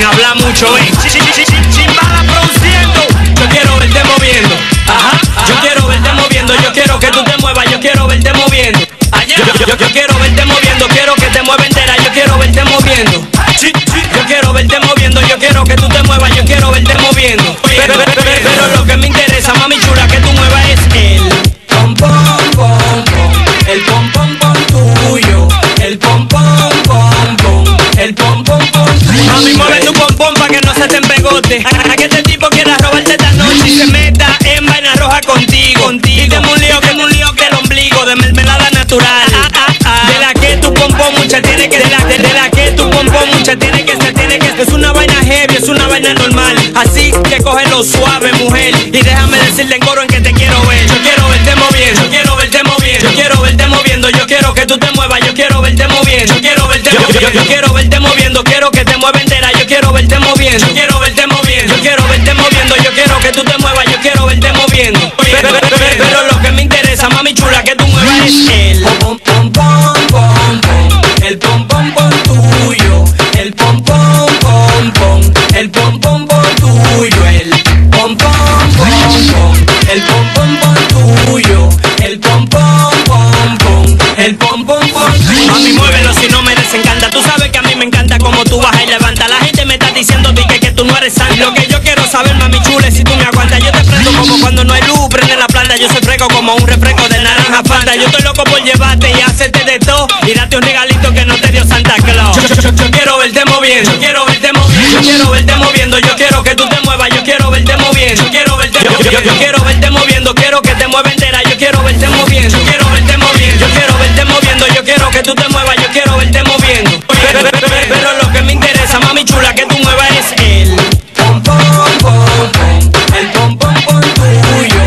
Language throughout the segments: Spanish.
sin hablar mucho, ven. Chimbala produciendo. Yo quiero verte moviendo. Ajá. Yo quiero verte moviendo. Yo quiero que tú te muevas. Yo quiero verte moviendo. Yo quiero verte moviendo. Quiero que te mueva entera. Yo quiero verte moviendo. Yo quiero verte moviendo. Yo quiero que tú te muevas. Yo quiero verte moviendo. Pero lo que me interesa, mami chula, que tú muevas es el pom pom pom pom. El pom pom pom tuyo. El pom pom pom pom. El pom pom pom tuyo. Mami, mueve tu pom pom pa' que no se te empegote. A que este tipo quiera robarte esta noche y se meta en vaina roja contigo. Y te un lío del ombligo de mermelada natural. De la que tu pom pom mucha tiene que ser. De la que tu pom pom mucha tiene que ser. Es una vaina heavy, es una vaina normal. Así que cógelo suave, mujer. Y déjame decirle en coro en que te quiero ver. Yo quiero verte moviendo. Yo quiero verte moviendo. Yo quiero verte moviendo. Yo quiero que tú te muevas. Yo quiero verte moviendo. Yo quiero verte moviendo. Yo quiero verte moviendo. Quiero que te mueva entera. Yo quiero verte moviendo. Yo quiero verte moviendo. Yo quiero verte moviendo. Yo quiero que tú te muevas. Yo quiero verte moviendo. Pero lo que me interesa, mami chula, que tú muevas es el pom pom pom pom pom. El pom pom pom tuyo. El pom pom pom pom. El pom pom pom tuyo. El pom pom pom pom. El pom pom pom tuyo. El pom pom pom pom. El pom pom pom. Mami, muévelo si no me desencanta. Tú sabes que a mí me encanta como tú bajas y levantas. La gente me está diciendo que tú no eres santa. Lo que yo quiero saber, mami chula, es si tú me aguantas. Yo te prendo como cuando no hay luz, prende la planta. Yo soy fresco como un refresco de naranja Fanta. Yo estoy loco por llevarte y hacerte de todo y darte un regalito que no te dio Santa Claus. Yo quiero verte moviendo. Yo quiero verte moviendo. Yo quiero verte moviendo. Yo quiero que tú te muevas. Yo quiero verte moviendo. Yo quiero verte moviendo. Yo quiero verte moviendo. Quiero que te mueva entera. Yo quiero verte moviendo. Yo quiero verte moviendo. Yo quiero verte moviendo. Yo quiero que tú te muevas. Yo quiero verte moviendo. Pero lo que me interesa, mami chula, que tú muevas es el pom pom pom pom. El pom pom pom tuyo.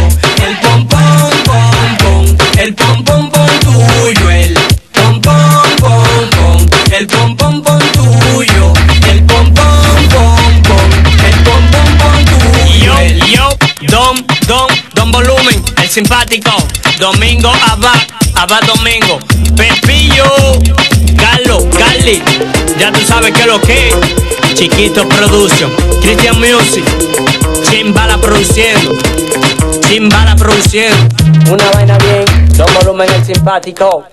El pom pom pom pom. El pom pom pom tuyo. El pom pom pom pom. El pom pom pom tuyo. El pom pom pom pom. El pom pom pom tuyo. Yo, Don Volumen, el simpático. Domingo Abad Domingo. Pepillo, Carlos, Carly. Ya tú sabes que lo que es. Chiquito Production, Christian Music. Chimbala produciendo. Chimbala produciendo. Una vaina bien. Don Volumen, el simpático.